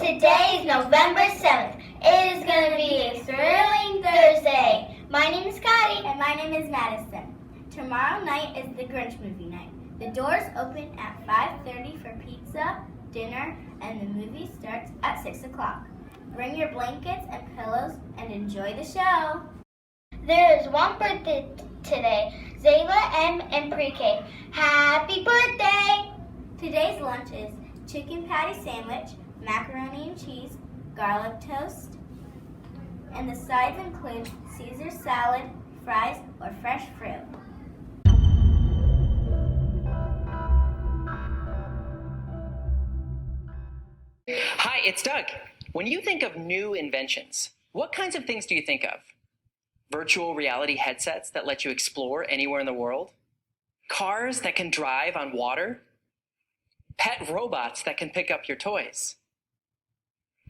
Today is November 7th. It is going to be a thrilling Thursday. My name is Scotty. And my name is Madison. Tomorrow night is the Grinch movie night. The doors open at 5:30 for pizza, dinner, and the movie starts at 6 o'clock. Bring your blankets and pillows and enjoy the show. There is one birthday today, Zayla M. in pre-K. Happy birthday! Today's lunch is chicken patty sandwich, macaroni and cheese, garlic toast, and the sides include Caesar salad, fries, or fresh fruit. Hi, it's Doug. When you think of new inventions, what kinds of things do you think of? Virtual reality headsets that let you explore anywhere in the world? Cars that can drive on water? Pet robots that can pick up your toys?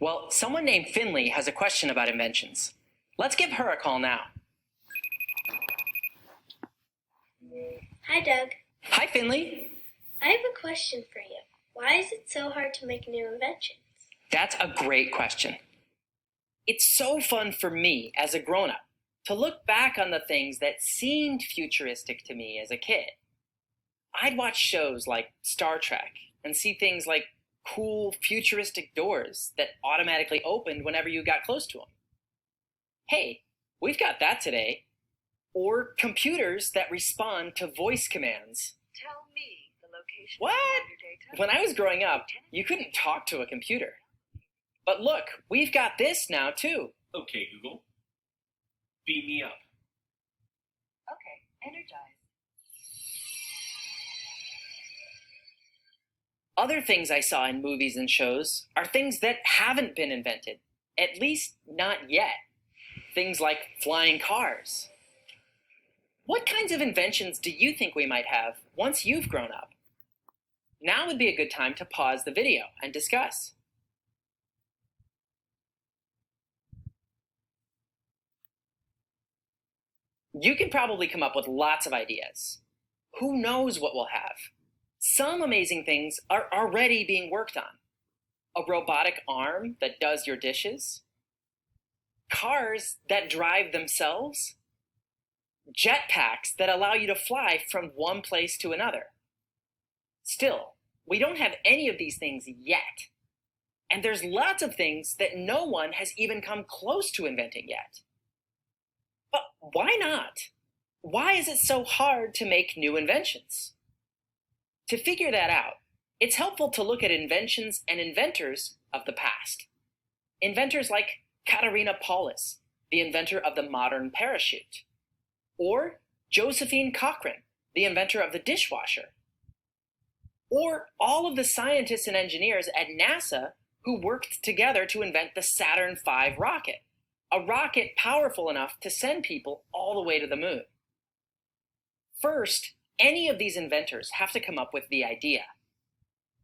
Well, someone named Finley has a question about inventions. Let's give her a call now. Hi, Doug. Hi, Finley. I have a question for you. Why is it so hard to make new inventions? That's a great question. It's so fun for me as a grown-up to look back on the things that seemed futuristic to me as a kid. I'd watch shows like Star Trek and see things like cool futuristic doors that automatically opened whenever you got close to them. Hey, we've got that today. Or computers that respond to voice commands. Tell me the location What? of your data. When I was growing up, you couldn't talk to a computer. But look, we've got this now too. Okay, Google. Beam me up. Okay, energize. Other things I saw in movies and shows are things that haven't been invented, at least not yet. Things like flying cars. What kinds of inventions do you think we might have once you've grown up? Now would be a good time to pause the video and discuss. You can probably come up with lots of ideas. Who knows what we'll have? Some amazing things are already being worked on. A robotic arm that does your dishes. Cars that drive themselves. Jetpacks that allow you to fly from one place to another. Still, we don't have any of these things yet. And there's lots of things that no one has even come close to inventing yet. But why not? Why is it so hard to make new inventions? To figure that out, it's helpful to look at inventions and inventors of the past. Inventors like Katerina Paulus, the inventor of the modern parachute. Or Josephine Cochrane, the inventor of the dishwasher. Or all of the scientists and engineers at NASA who worked together to invent the Saturn V rocket, a rocket powerful enough to send people all the way to the moon. First, any of these inventors have to come up with the idea.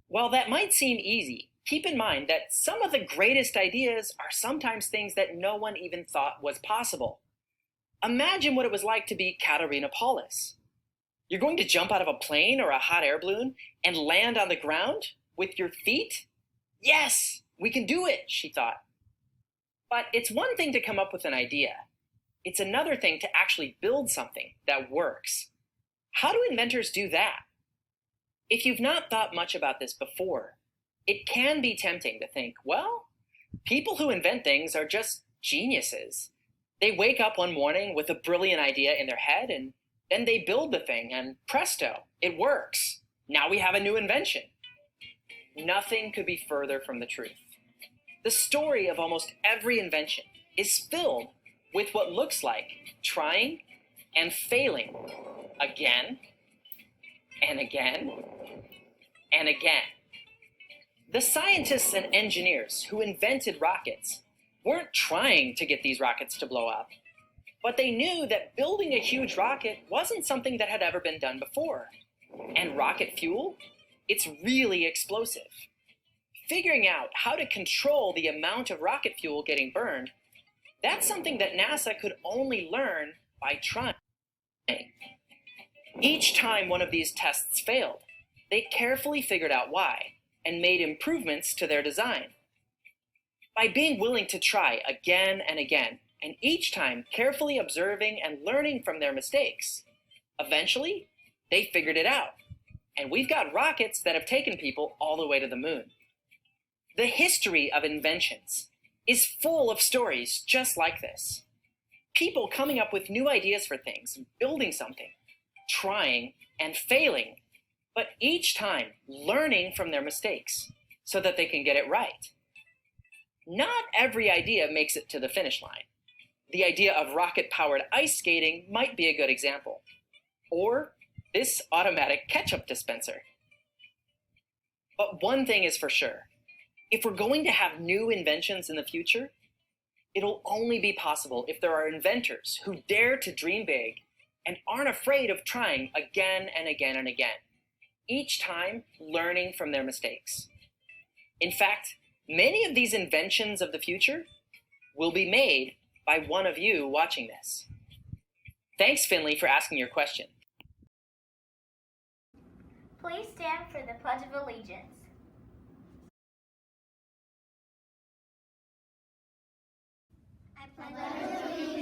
While that might seem easy, keep in mind that some of the greatest ideas are sometimes things that no one even thought was possible. Imagine what it was like to be Katerina Paulus. You're going to jump out of a plane or a hot air balloon and land on the ground with your feet? Yes, we can do it, she thought. But it's one thing to come up with an idea. It's another thing to actually build something that works. How do inventors do that? If you've not thought much about this before, it can be tempting to think, well, people who invent things are just geniuses. They wake up one morning with a brilliant idea in their head and then they build the thing and presto, it works. Now we have a new invention. Nothing could be further from the truth. The story of almost every invention is filled with what looks like trying and failing again and again and again. The scientists and engineers who invented rockets weren't trying to get these rockets to blow up, but they knew that building a huge rocket wasn't something that had ever been done before. And rocket fuel? It's really explosive. Figuring out how to control the amount of rocket fuel getting burned, that's something that NASA could only learn by trying. Each time one of these tests failed, they carefully figured out why and made improvements to their design. By being willing to try again and again, and each time carefully observing and learning from their mistakes. Eventually, they figured it out, and we've got rockets that have taken people all the way to the moon. The history of inventions is full of stories just like this. People coming up with new ideas for things, building something, trying and failing, but each time learning from their mistakes so that they can get it right. Not every idea makes it to the finish line. The idea of rocket-powered ice skating might be a good example. Or this automatic ketchup dispenser. But one thing is for sure. If we're going to have new inventions in the future, it'll only be possible if there are inventors who dare to dream big and aren't afraid of trying again and again and again, each time learning from their mistakes. In fact, many of these inventions of the future will be made by one of you watching this. Thanks, Finley, for asking your question. Please stand for the Pledge of Allegiance. I pledge allegiance